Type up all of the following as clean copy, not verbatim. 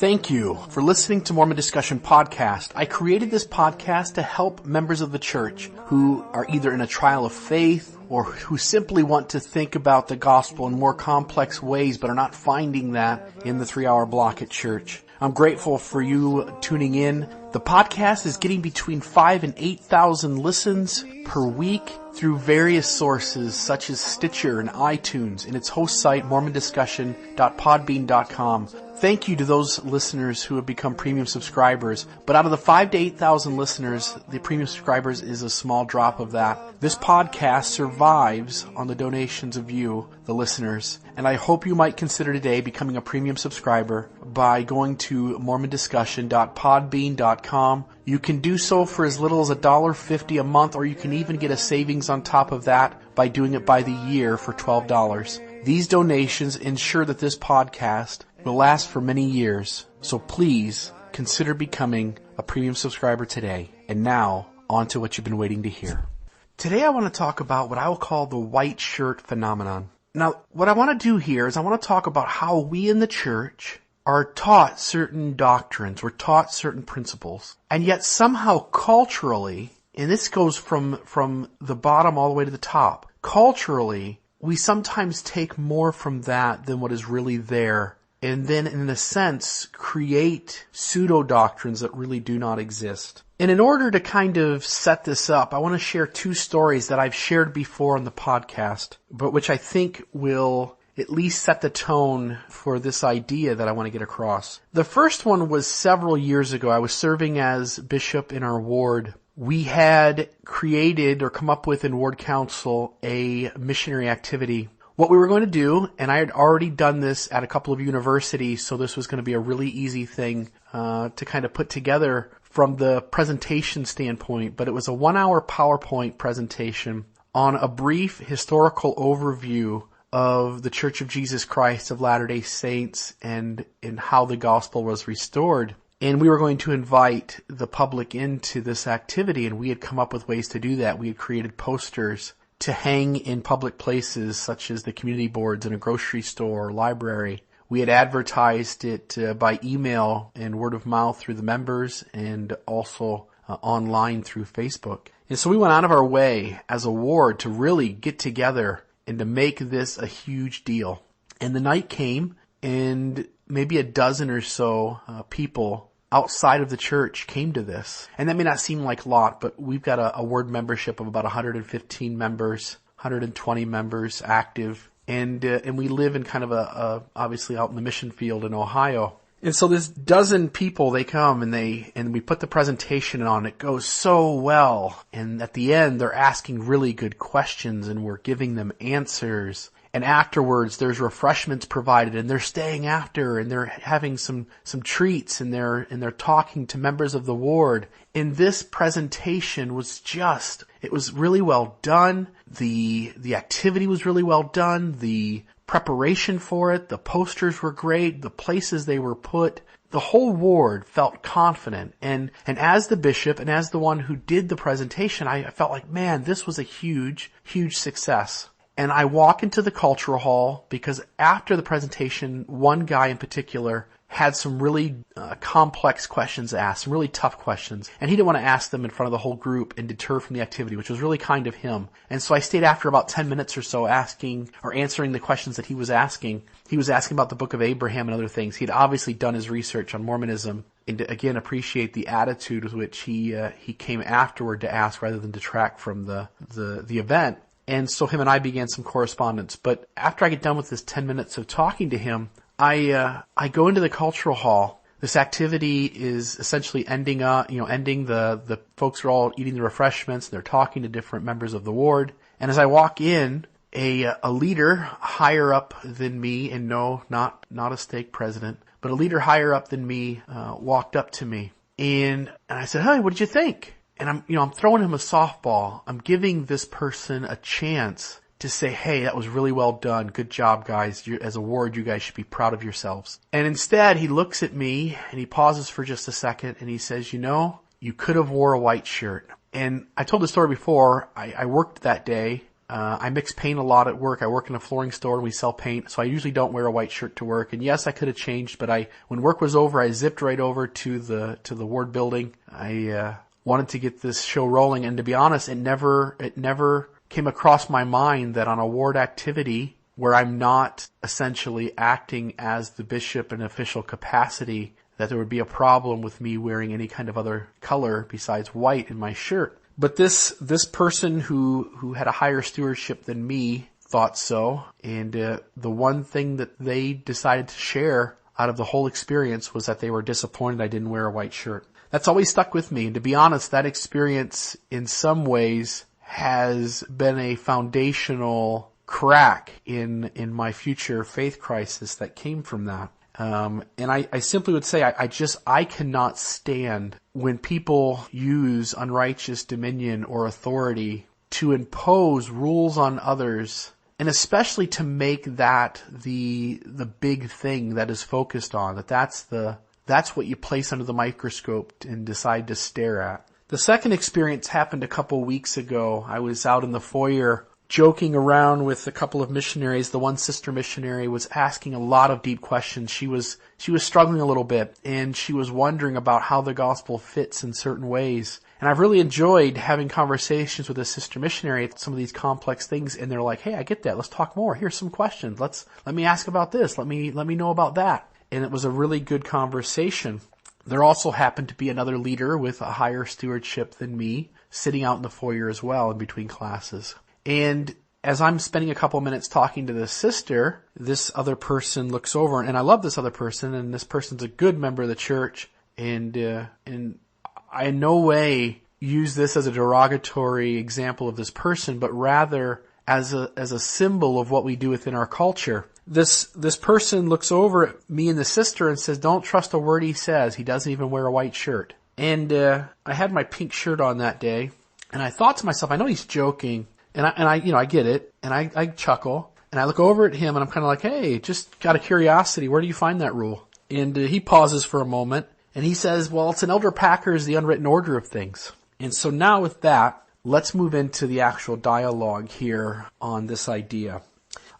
Thank you for listening to Mormon Discussion Podcast. I created this podcast to help members of the church who are either in a trial of faith or who simply want to think about the gospel in more complex ways but are not finding that in the 3-hour block at church. I'm grateful for you tuning in. The podcast is getting between 5,000 and 8,000 listens per week through various sources such as Stitcher and iTunes and its host site, mormondiscussion.podbean.com. Thank you to those listeners who have become premium subscribers. But out of the 5,000 to 8,000 listeners, the premium subscribers is a small drop of that. This podcast survives on the donations of you, the listeners. And I hope you might consider today becoming a premium subscriber by going to mormondiscussion.podbean.com. You can do so for as little as $1.50 a month, or you can even get a savings on top of that by doing it by the year for $12. These donations ensure that this podcast will last for many years. So please consider becoming a premium subscriber today. And now, on to what you've been waiting to hear. Today I want to talk about what I will call the white shirt phenomenon. Now, what I want to do here is I want to talk about how we in the church are taught certain doctrines, we're taught certain principles, and yet somehow culturally, and this goes from the bottom all the way to the top, culturally, we sometimes take more from that than what is really there, and then in a sense create pseudo-doctrines that really do not exist. And in order to kind of set this up, I want to share two stories that I've shared before on the podcast, but which I think will at least set the tone for this idea that I want to get across. The first one was several years ago. I was serving as bishop in our ward. We had created or come up with in ward council a missionary activity. What we were going to do, and I had already done this at a couple of universities, so this was going to be a really easy thing to kind of put together from the presentation standpoint, but it was a 1-hour PowerPoint presentation on a brief historical overview of the Church of Jesus Christ of Latter-day Saints and how the gospel was restored. And we were going to invite the public into this activity, and we had come up with ways to do that. We had created posters to hang in public places such as the community boards in a grocery store or library. We had advertised it by email and word of mouth through the members and also online through Facebook. And so we went out of our way as a ward to really get together and to make this a huge deal. And the night came, and maybe a dozen or so people outside of the church came to this. And that may not seem like a lot, but we've got a ward membership of about 115 members, 120 members active. And we live in kind of obviously out in the mission field in Ohio. And so this dozen people, they come and we put the presentation on. It goes so well. And at the end, they're asking really good questions and we're giving them answers. And afterwards, there's refreshments provided and they're staying after and they're having some treats and they're talking to members of the ward. And this presentation was it was really well done. The activity was really well done. The preparation for it, the posters were great, the places they were put, the whole ward felt confident. And as the bishop and as the one who did the presentation, I felt like, man, this was a huge, huge success. And I walk into the cultural hall because after the presentation, one guy in particular had some really complex questions asked, some really tough questions. And he didn't want to ask them in front of the whole group and deter from the activity, which was really kind of him. And so I stayed after about 10 minutes or so asking or answering the questions that he was asking. He was asking about the book of Abraham and other things. He'd obviously done his research on Mormonism, and to, again, appreciate the attitude with which he came afterward to ask rather than detract from the event. And so him and I began some correspondence. But after I get done with this 10 minutes of talking to him, I go into the cultural hall. This activity is essentially ending. The folks are all eating the refreshments. They're talking to different members of the ward. And as I walk in, a leader higher up than me, and no, not a stake president, but a leader higher up than me, walked up to me. And I said, "Hey, what did you think?" And I'm throwing him a softball. I'm giving this person a chance to say, "Hey, that was really well done. Good job, guys. As a ward, you guys should be proud of yourselves." And instead, he looks at me and he pauses for just a second and he says, "You could have wore a white shirt." And I told the story before. I worked that day. I mix paint a lot at work. I work in a flooring store and we sell paint, so I usually don't wear a white shirt to work. And yes, I could have changed, but when work was over, I zipped right over to the ward building. I wanted to get this show rolling, and to be honest, it never came across my mind that on a ward activity where I'm not essentially acting as the bishop in official capacity, that there would be a problem with me wearing any kind of other color besides white in my shirt. But this person who had a higher stewardship than me thought so, and the one thing that they decided to share out of the whole experience was that they were disappointed I didn't wear a white shirt. That's always stuck with me, and to be honest, that experience in some ways has been a foundational crack in my future faith crisis that came from that. And I simply would say I cannot stand when people use unrighteous dominion or authority to impose rules on others, and especially to make that the big thing that is focused on, that's what you place under the microscope and decide to stare at. The second experience happened a couple weeks ago. I was out in the foyer joking around with a couple of missionaries. The one sister missionary was asking a lot of deep questions. She was struggling a little bit, and she was wondering about how the gospel fits in certain ways. And I've really enjoyed having conversations with a sister missionary at some of these complex things, and they're like, "Hey, I get that. Let's talk more. Here's some questions. Let me ask about this. Let me know about that." And it was a really good conversation. There also happened to be another leader with a higher stewardship than me sitting out in the foyer as well in between classes. And as I'm spending a couple minutes talking to this sister, this other person looks over, and I love this other person, and this person's a good member of the church, and I in no way use this as a derogatory example of this person, but rather as a symbol of what we do within our culture. This person looks over at me and the sister and says, "Don't trust a word he says. He doesn't even wear a white shirt." And I had my pink shirt on that day, and I thought to myself, I know he's joking. And I get it, and I chuckle, and I look over at him, and I'm kind of like, "Hey, just out of curiosity, where do you find that rule?" And he pauses for a moment, and he says, "Well, it's in Elder Packer's The Unwritten Order of Things." And so now with that, let's move into the actual dialogue here on this idea.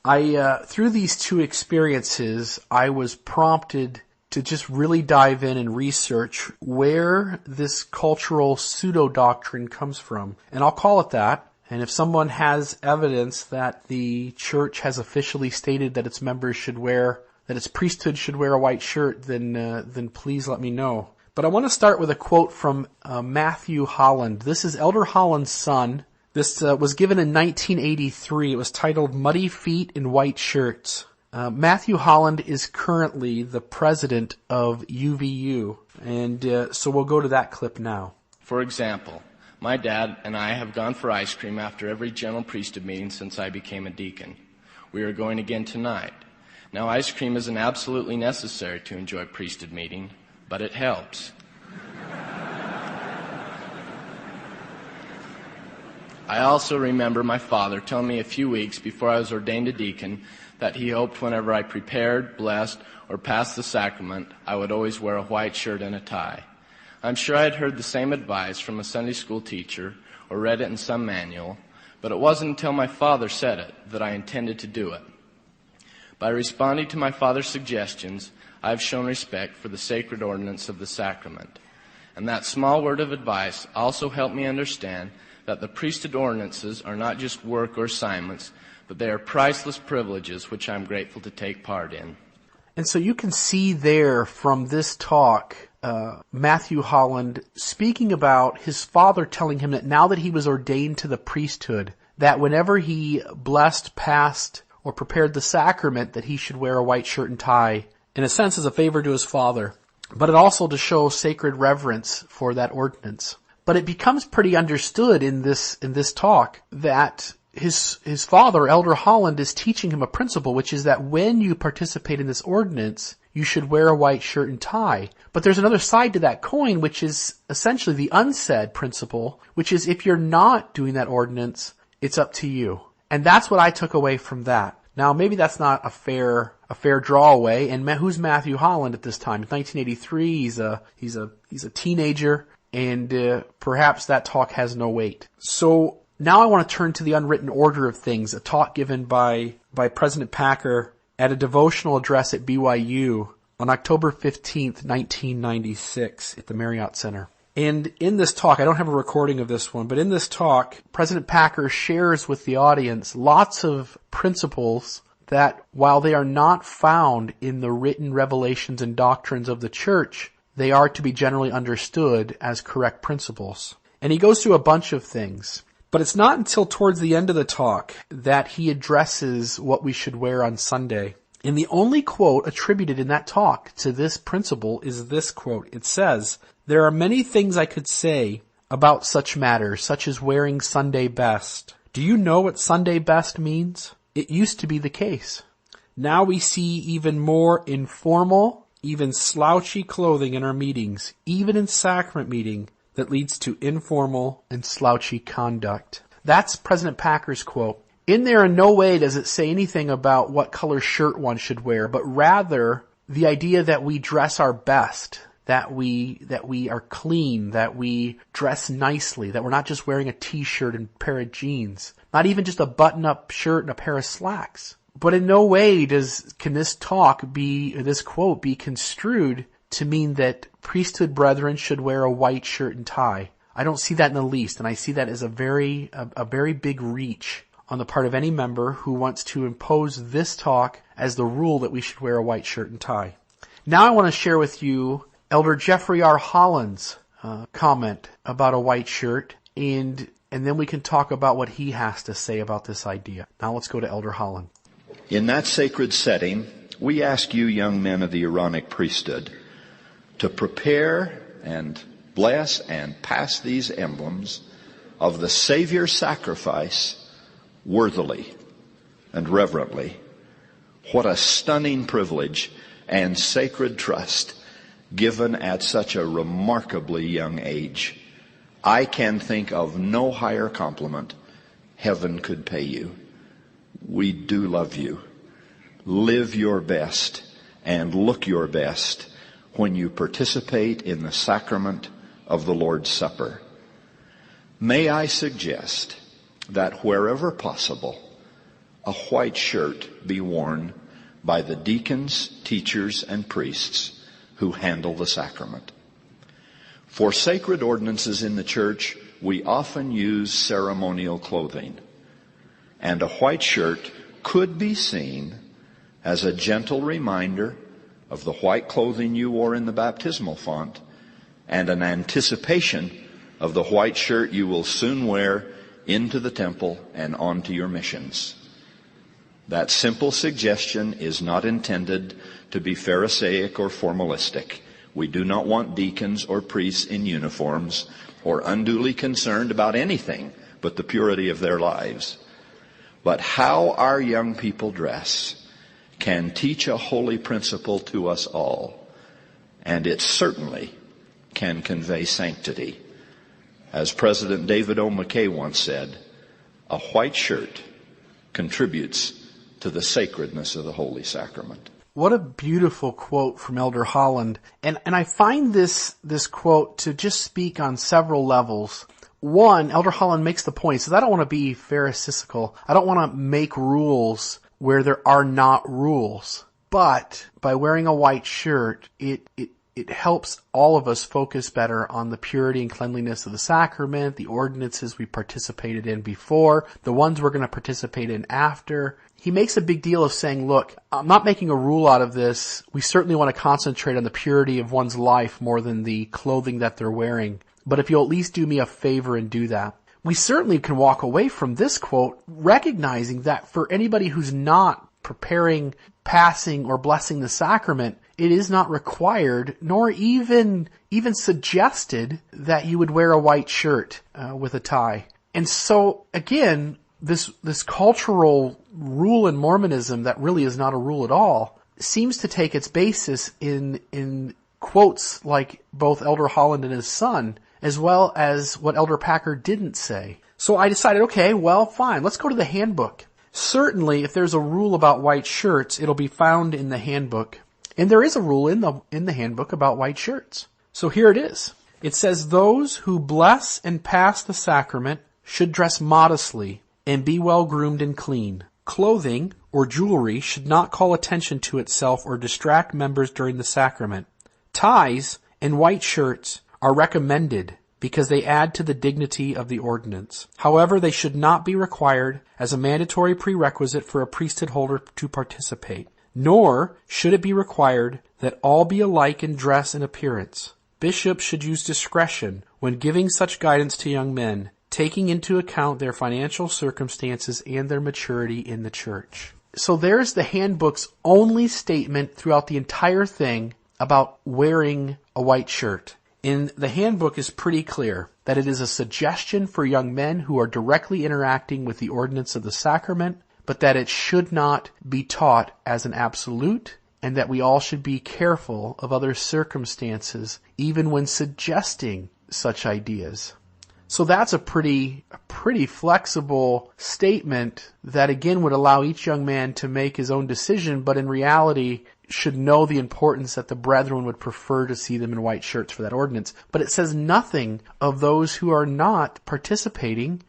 Through these two experiences, I was prompted to just really dive in and research where this cultural pseudo-doctrine comes from. And I'll call it that. And if someone has evidence that the church has officially stated that its members that its priesthood should wear a white shirt, then please let me know. But I want to start with a quote from Matthew Holland. This is Elder Holland's son. This was given in 1983. It was titled "Muddy Feet in White Shirts." Matthew Holland is currently the president of UVU. And so we'll go to that clip now. For example, my dad and I have gone for ice cream after every general priesthood meeting since I became a deacon. We are going again tonight. Now, ice cream isn't absolutely necessary to enjoy priesthood meeting, but it helps. I also remember my father telling me a few weeks before I was ordained a deacon that he hoped whenever I prepared, blessed, or passed the sacrament, I would always wear a white shirt and a tie. I'm sure I had heard the same advice from a Sunday school teacher or read it in some manual, but it wasn't until my father said it that I intended to do it. By responding to my father's suggestions, I have shown respect for the sacred ordinance of the sacrament. And that small word of advice also helped me understand that the priesthood ordinances are not just work or assignments, but they are priceless privileges which I'm grateful to take part in. And so you can see there from this talk, Matthew Holland speaking about his father telling him that now that he was ordained to the priesthood, that whenever he blessed, passed, or prepared the sacrament, that he should wear a white shirt and tie, in a sense as a favor to his father, but it also to show sacred reverence for that ordinance. But it becomes pretty understood in this talk that his father, Elder Holland, is teaching him a principle, which is that when you participate in this ordinance, you should wear a white shirt and tie. But there's another side to that coin, which is essentially the unsaid principle, which is if you're not doing that ordinance, it's up to you. And that's what I took away from that. Now, maybe that's not a fair draw away. And who's Matthew Holland at this time? In 1983, he's a teenager, and perhaps that talk has no weight. So Now I want to turn to the unwritten order of things, a talk given by President Packer at a devotional address at BYU on October 15th, 1996 at the Marriott Center. And in this talk, I don't have a recording of this one, but in this talk, President Packer shares with the audience lots of principles that, while they are not found in the written revelations and doctrines of the church, they are to be generally understood as correct principles. And he goes through a bunch of things. But it's not until towards the end of the talk that he addresses what we should wear on Sunday. And the only quote attributed in that talk to this principle is this quote. It says, "There are many things I could say about such matters, such as wearing Sunday best. Do you know what Sunday best means? It used to be the case. Now we see even more informal, even slouchy clothing in our meetings, even in sacrament meeting, that leads to informal and slouchy conduct." That's President Packer's quote. In there, in no way does it say anything about what color shirt one should wear, but rather the idea that we dress our best, that we are clean, that we dress nicely, that we're not just wearing a t-shirt and a pair of jeans, not even just a button-up shirt and a pair of slacks. But in no way can this quote be construed to mean that priesthood brethren should wear a white shirt and tie. I don't see that in the least, and I see that as a very big reach on the part of any member who wants to impose this talk as the rule that we should wear a white shirt and tie. Now I want to share with you Elder Jeffrey R. Holland's comment about a white shirt, and then we can talk about what he has to say about this idea. Now let's go to Elder Holland. In that sacred setting, we ask you, young men of the Aaronic priesthood, to prepare and bless and pass these emblems of the Savior's sacrifice worthily and reverently. What a stunning privilege and sacred trust given at such a remarkably young age. I can think of no higher compliment heaven could pay you. We do love you. Live your best and look your best when you participate in the sacrament of the Lord's Supper. May I suggest that wherever possible, a white shirt be worn by the deacons, teachers, and priests who handle the sacrament. For sacred ordinances in the church, we often use ceremonial clothing, and a white shirt could be seen as a gentle reminder of the white clothing you wore in the baptismal font and an anticipation of the white shirt you will soon wear into the temple and onto your missions. That simple suggestion is not intended to be Pharisaic or formalistic. We do not want deacons or priests in uniforms or unduly concerned about anything but the purity of their lives. But how our young people dress can teach a holy principle to us all, and it certainly can convey sanctity. As President David O. McKay once said, a white shirt contributes to the sacredness of the Holy Sacrament. What a beautiful quote from Elder Holland. And I find this quote to just speak on several levels. One, Elder Holland makes the point, he says, I don't want to be pharisaical. I don't want to make rules where there are not rules. But by wearing a white shirt, it helps all of us focus better on the purity and cleanliness of the sacrament, the ordinances we participated in before, the ones we're going to participate in after. He makes a big deal of saying, look, I'm not making a rule out of this. We certainly want to concentrate on the purity of one's life more than the clothing that they're wearing. But if you'll at least do me a favor and do that. We certainly can walk away from this quote recognizing that for anybody who's not preparing, passing, or blessing the sacrament, it is not required nor even suggested that you would wear a white shirt with a tie. And so, again, this cultural rule in Mormonism that really is not a rule at all seems to take its basis in quotes like both Elder Holland and his son, as well as what Elder Packer didn't say. So I decided, okay, well, fine, let's go to the handbook. Certainly, if there's a rule about white shirts, it'll be found in the handbook. And there is a rule in the handbook about white shirts. So here it is. It says, those who bless and pass the sacrament should dress modestly and be well groomed and clean. Clothing or jewelry should not call attention to itself or distract members during the sacrament. Ties and white shirts are recommended because they add to the dignity of the ordinance. However, they should not be required as a mandatory prerequisite for a priesthood holder to participate, nor should it be required that all be alike in dress and appearance. Bishops should use discretion when giving such guidance to young men, taking into account their financial circumstances and their maturity in the church. So there's the handbook's only statement throughout the entire thing about wearing a white shirt. And the handbook is pretty clear that it is a suggestion for young men who are directly interacting with the ordinance of the sacrament, but that it should not be taught as an absolute, and that we all should be careful of other circumstances, even when suggesting such ideas. So that's a pretty flexible statement that again would allow each young man to make his own decision, but in reality should know the importance that the brethren would prefer to see them in white shirts for that ordinance. But it says nothing of those who are not participating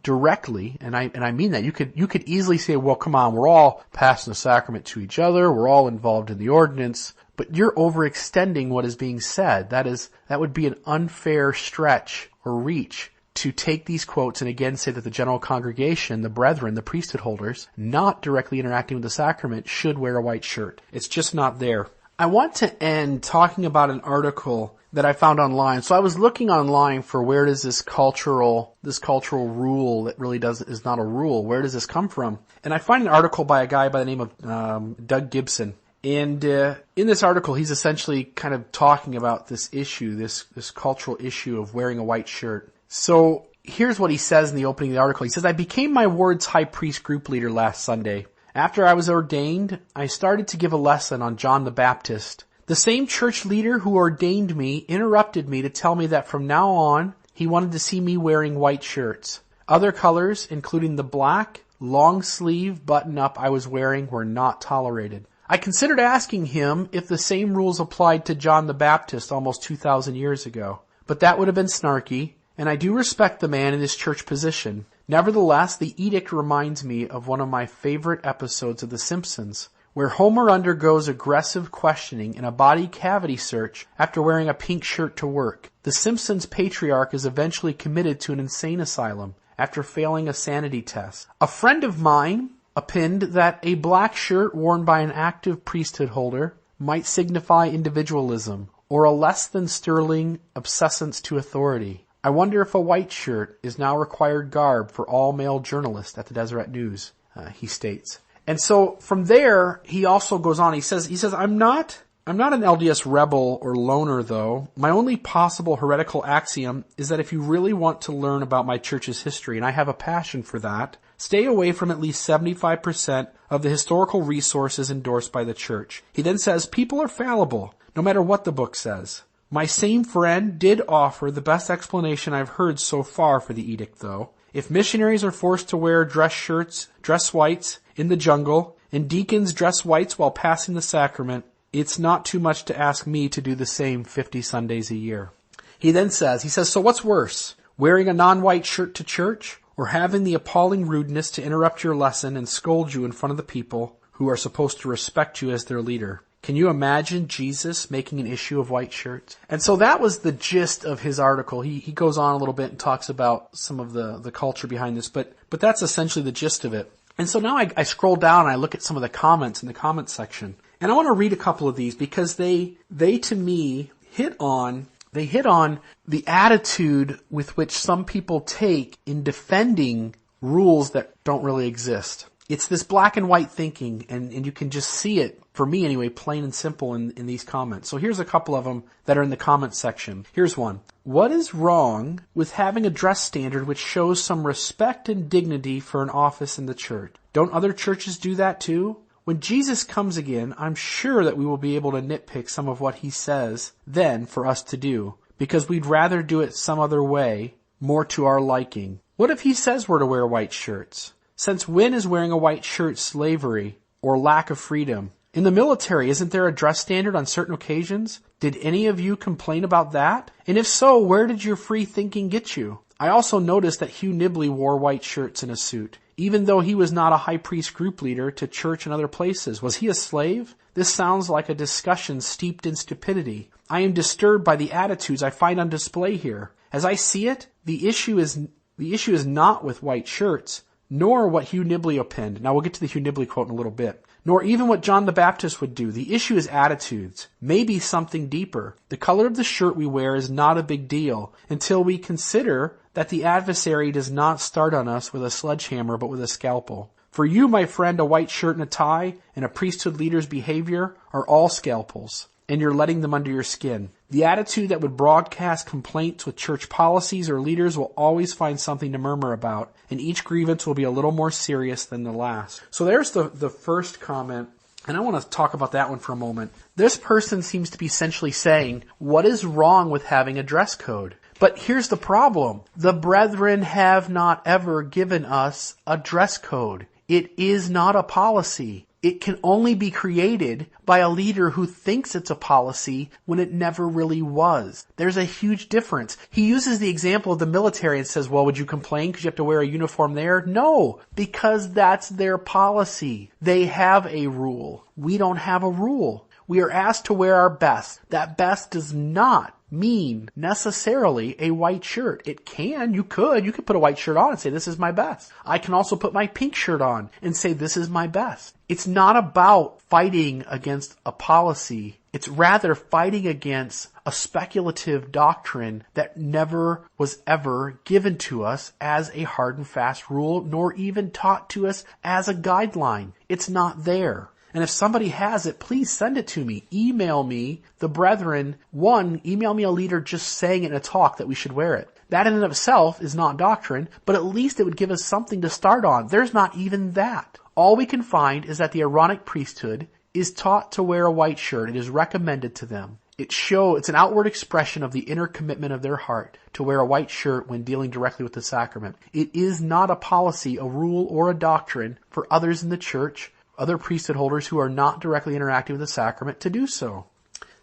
directly, and I mean that. You could easily say, well, come on, we're all passing the sacrament to each other, we're all involved in the ordinance, but you're overextending what is being said. That would be an unfair stretch or reach to take these quotes and again say that the general congregation, the brethren, the priesthood holders, not directly interacting with the sacrament, should wear a white shirt. It's just not there. I want to end talking about an article that I found online. So I was looking online for where does this cultural rule that really is not a rule, where does this come from? And I find an article by a guy by the name of Doug Gibson. And in this article, he's essentially kind of talking about this issue, this cultural issue of wearing a white shirt. So here's what he says in the opening of the article. He says, I became my ward's high priest group leader last Sunday. After I was ordained, I started to give a lesson on John the Baptist. The same church leader who ordained me interrupted me to tell me that from now on, he wanted to see me wearing white shirts. Other colors, including the black, long sleeve button-up I was wearing, were not tolerated. I considered asking him if the same rules applied to John the Baptist almost 2,000 years ago, but that would have been snarky, and I do respect the man in his church position. Nevertheless, the edict reminds me of one of my favorite episodes of The Simpsons, where Homer undergoes aggressive questioning in a body cavity search after wearing a pink shirt to work. The Simpsons patriarch is eventually committed to an insane asylum after failing a sanity test. A friend of mine opined that a black shirt worn by an active priesthood holder might signify individualism or a less than sterling obsessance to authority. I wonder if a white shirt is now required garb for all male journalists at the Deseret News, he states. And so from there, he also goes on. He says, I'm not an LDS rebel or loner, though. My only possible heretical axiom is that if you really want to learn about my church's history, and I have a passion for that, stay away from at least 75% of the historical resources endorsed by the church. He then says, people are fallible, no matter what the book says. My same friend did offer the best explanation I've heard so far for the edict, though. If missionaries are forced to wear dress whites in the jungle, and deacons dress whites while passing the sacrament, it's not too much to ask me to do the same 50 Sundays a year. He then says, so what's worse, wearing a non-white shirt to church, or having the appalling rudeness to interrupt your lesson and scold you in front of the people who are supposed to respect you as their leader? Can you imagine Jesus making an issue of white shirts? And so that was the gist of his article. He goes on a little bit and talks about some of the culture behind this, but that's essentially the gist of it. And so now I scroll down and I look at some of the comments in the comments section. And I want to read a couple of these because they to me hit on the attitude with which some people take in defending rules that don't really exist. It's this black and white thinking, and you can just see it, for me anyway, plain and simple in these comments. So here's a couple of them that are in the comments section. Here's one. What is wrong with having a dress standard which shows some respect and dignity for an office in the church? Don't other churches do that too? When Jesus comes again, I'm sure that we will be able to nitpick some of what he says then for us to do, because we'd rather do it some other way, more to our liking. What if he says we're to wear white shirts? Since when is wearing a white shirt slavery or lack of freedom? In the military, isn't there a dress standard on certain occasions? Did any of you complain about that? And if so, where did your free thinking get you? I also noticed that Hugh Nibley wore white shirts and a suit, even though he was not a high priest group leader to church and other places. Was he a slave? This sounds like a discussion steeped in stupidity. I am disturbed by the attitudes I find on display here. As I see it, the issue is not with white shirts, nor what Hugh Nibley opined. Now we'll get to the Hugh Nibley quote in a little bit. Nor even what John the Baptist would do. The issue is attitudes. Maybe something deeper. The color of the shirt we wear is not a big deal until we consider that the adversary does not start on us with a sledgehammer but with a scalpel. For you, my friend, a white shirt and a tie and a priesthood leader's behavior are all scalpels, and you're letting them under your skin. The attitude that would broadcast complaints with church policies or leaders will always find something to murmur about, and each grievance will be a little more serious than the last. So there's the first comment, and I want to talk about that one for a moment. This person seems to be essentially saying, what is wrong with having a dress code? But here's the problem. The brethren have not ever given us a dress code. It is not a policy. It can only be created by a leader who thinks it's a policy when it never really was. There's a huge difference. He uses the example of the military and says, well, would you complain because you have to wear a uniform there? No, because that's their policy. They have a rule. We don't have a rule. We are asked to wear our best. That best does not mean necessarily a white shirt. It can. You could put a white shirt on and say, this is my best. I can also put my pink shirt on and say, this is my best. It's not about fighting against a policy. It's rather fighting against a speculative doctrine that never was ever given to us as a hard and fast rule, nor even taught to us as a guideline. It's not there. And if somebody has it, please send it to me. Email me, the brethren. Email me a leader just saying in a talk that we should wear it. That in and of itself is not doctrine, but at least it would give us something to start on. There's not even that. All we can find is that the Aaronic priesthood is taught to wear a white shirt. It is recommended to them. It's an outward expression of the inner commitment of their heart to wear a white shirt when dealing directly with the sacrament. It is not a policy, a rule, or a doctrine for others in the church, other priesthood holders who are not directly interacting with the sacrament to do so.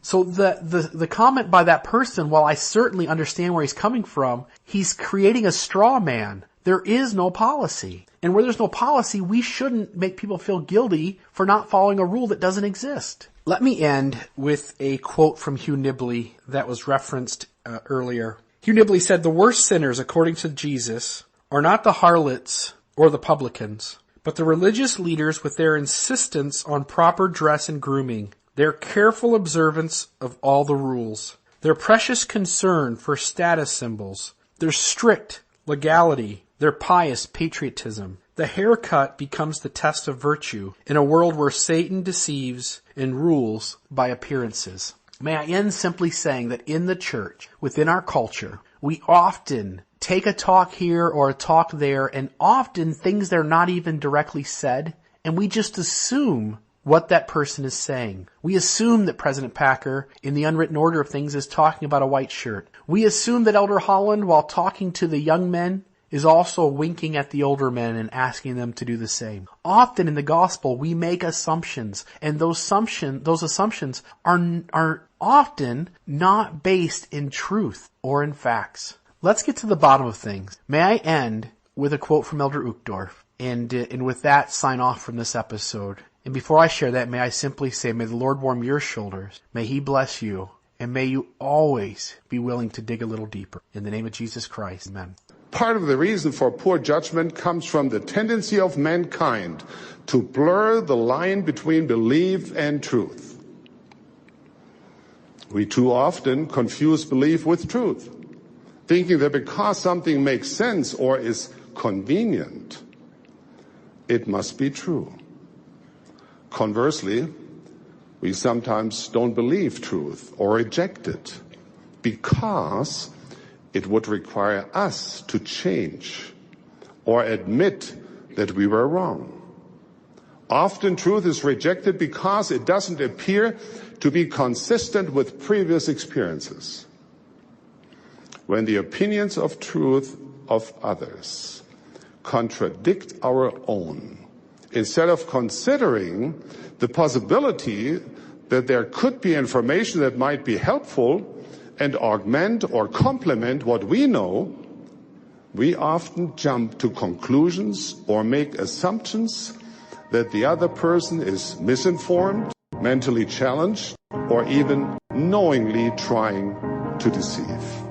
So the comment by that person, while I certainly understand where he's coming from, he's creating a straw man. There is no policy. And where there's no policy, we shouldn't make people feel guilty for not following a rule that doesn't exist. Let me end with a quote from Hugh Nibley that was referenced earlier. Hugh Nibley said, the worst sinners, according to Jesus, are not the harlots or the publicans, but the religious leaders with their insistence on proper dress and grooming, their careful observance of all the rules, their precious concern for status symbols, their strict legality, their pious patriotism. The haircut becomes the test of virtue in a world where Satan deceives and rules by appearances. May I end simply saying that in the church, within our culture, we often take a talk here or a talk there, and often things that are not even directly said, and we just assume what that person is saying. We assume that President Packer, in the unwritten order of things, is talking about a white shirt. We assume that Elder Holland, while talking to the young men, is also winking at the older men and asking them to do the same. Often in the gospel, we make assumptions, and those assumptions are often not based in truth or in facts. Let's get to the bottom of things. May I end with a quote from Elder Uchtdorf, and with that sign off from this episode. And before I share that, may I simply say, may the Lord warm your shoulders, may He bless you, and may you always be willing to dig a little deeper. In the name of Jesus Christ, amen. Part of the reason for poor judgment comes from the tendency of mankind to blur the line between belief and truth. We too often confuse belief with truth, thinking that because something makes sense or is convenient, it must be true. Conversely, we sometimes don't believe truth or reject it because it would require us to change or admit that we were wrong. Often truth is rejected because it doesn't appear to be consistent with previous experiences. When the opinions of truth of others contradict our own, instead of considering the possibility that there could be information that might be helpful and augment or complement what we know, we often jump to conclusions or make assumptions that the other person is misinformed, mentally challenged, or even knowingly trying to deceive.